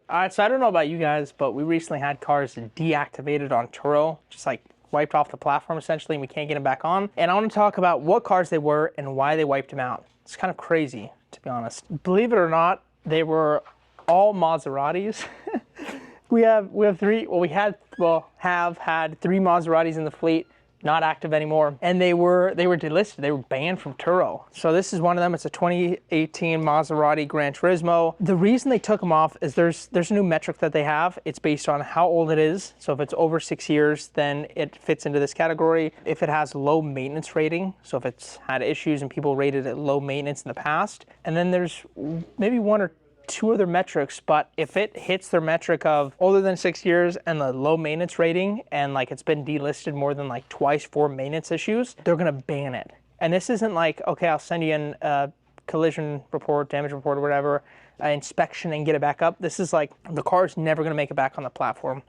So I don't know about you guys, but we recently had cars deactivated on Turo, just like wiped off the platform essentially, and we can't get them back on. And I want to talk about what cars they were and why they wiped them out. It's kind of crazy, to be honest. Believe it or not, they were all Maseratis. we have three. Well, have had three Maseratis in the fleet. Not active anymore, and they were delisted. They were banned from Turo. So this is one of them. It's a 2018 Maserati Gran Turismo. The reason they took them off is there's a new metric that they have. It's based on how old it is. So if it's over 6 years, then it fits into this category. If it has low maintenance rating, so if it's had issues and people rated it low maintenance in the past, and then there's maybe one or two other metrics, but if it hits their metric of older than 6 years and the low maintenance rating, and like it's been delisted more than like twice for maintenance issues, they're gonna ban it. And this isn't like, okay, I'll send you in a collision report, damage report, or whatever, inspection and get it back up. This is like, the car's never gonna make it back on the platform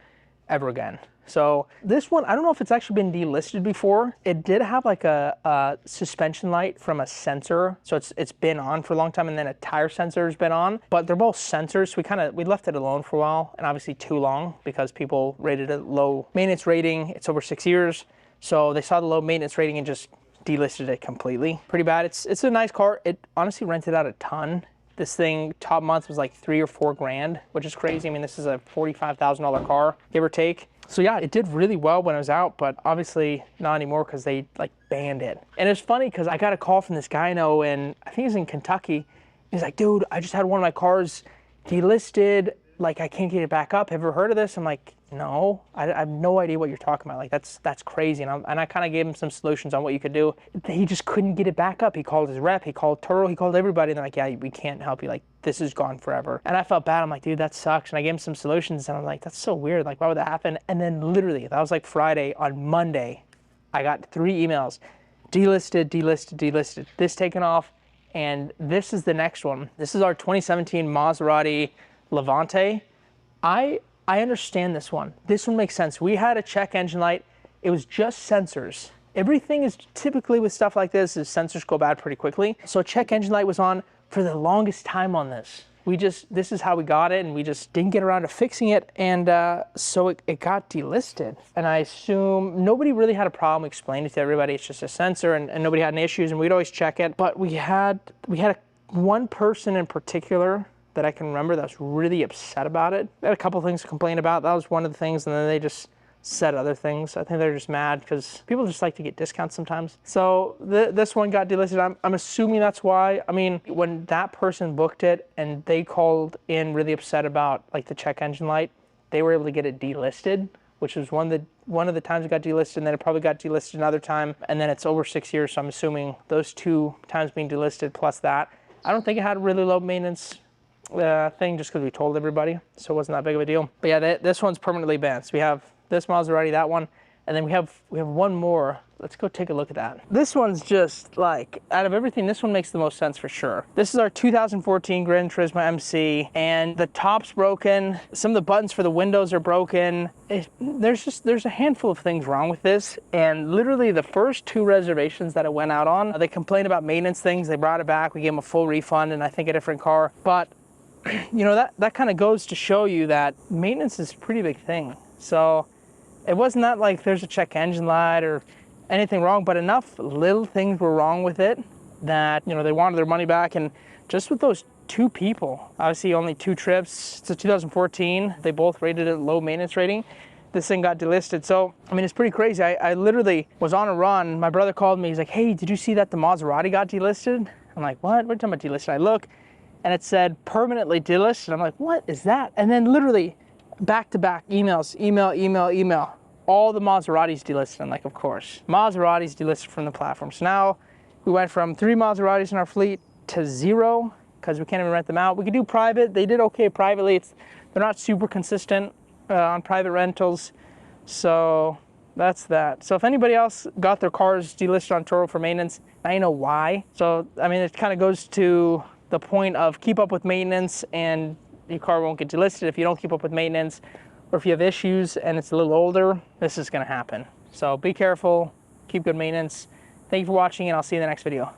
ever again. So this one, I don't know if it's actually been delisted before. It did have like a suspension light from a sensor. So it's been on for a long time, and then a tire sensor has been on, but they're both sensors. So we left it alone for a while, and obviously too long because people rated it low maintenance rating. It's over 6 years. So they saw the low maintenance rating and just delisted it completely. Pretty bad. It's a nice car. It honestly rented out a ton. This thing, top month was like 3 or 4 grand, which is crazy. I mean, this is a $45,000 car, give or take. So yeah, it did really well when it was out, but obviously not anymore because they like banned it. And it's funny because I got a call from this guy I know, and I think he's in Kentucky. He's like, dude, I just had one of my cars delisted. Like, I can't get it back up. Have you ever heard of this? I'm like, no, I have no idea what you're talking about. Like, that's crazy. And I kind of gave him some solutions on what you could do. He just couldn't get it back up. He called his rep, he called Turo, he called everybody. And they're like, yeah, we can't help you. Like, this is gone forever. And I felt bad. I'm like, dude, that sucks. And I gave him some solutions, and I'm like, that's so weird. Like, why would that happen? And then literally, that was like Friday. On Monday, I got 3 emails. Delisted, delisted, delisted. This taken off. And this is the next one. This is our 2017 Maserati Levante. I understand this one. This one makes sense. We had a check engine light. It was just sensors. Everything is typically with stuff like this is sensors go bad pretty quickly. So a check engine light was on for the longest time on this. This is how we got it, and we just didn't get around to fixing it. And so it got delisted. And I assume nobody really had a problem explaining it to everybody. It's just a sensor, and nobody had any issues, and we'd always check it. But we had one person in particular that I can remember that was really upset about it. They had a couple things to complain about. That was one of the things, and then they just said other things. I think they're just mad because people just like to get discounts sometimes. So this one got delisted. I'm assuming that's why. I mean, when that person booked it and they called in really upset about like the check engine light, they were able to get it delisted, which was one of the times it got delisted, and then it probably got delisted another time, and then it's over 6 years. So I'm assuming those 2 times being delisted plus that. I don't think it had a really low maintenance thing just because we told everybody, so it wasn't that big of a deal. But yeah, this one's permanently banned. So we have this Maserati, that one, and then we have one more. Let's go take a look at that. This one's just like, out of everything, this one makes the most sense for sure. This is our 2014 Gran Turismo MC, and the top's broken. Some of the buttons for the windows are broken. There's a handful of things wrong with this, and literally the first 2 reservations that it went out on, they complained about maintenance things. They brought it back. We gave them a full refund, and I think a different car. But you know, that kind of goes to show you that maintenance is a pretty big thing. So it wasn't that like there's a check engine light or anything wrong, but enough little things were wrong with it that, you know, they wanted their money back. And just with those 2 people, obviously only 2 trips, it's a 2014, they both rated it low maintenance rating. This thing got delisted. So, I mean, it's pretty crazy. I literally was on a run. My brother called me. He's like, hey, did you see that the Maserati got delisted? I'm like, what? What are you talking about delisted? I look, and it said permanently delisted. I'm like, what is that? And then literally back-to-back emails, email. All the Maseratis delisted. I'm like, of course. Maseratis delisted from the platform. So now we went from 3 Maseratis in our fleet to 0 because we can't even rent them out. We could do private. They did okay privately. They're not super consistent on private rentals. So that's that. So if anybody else got their cars delisted on Turo for maintenance, I know why. So, I mean, it kind of goes to the point of keep up with maintenance, and your car won't get delisted if you don't keep up with maintenance, or if you have issues and it's a little older, this is going to happen. So be careful, keep good maintenance. Thank you for watching, and I'll see you in the next video.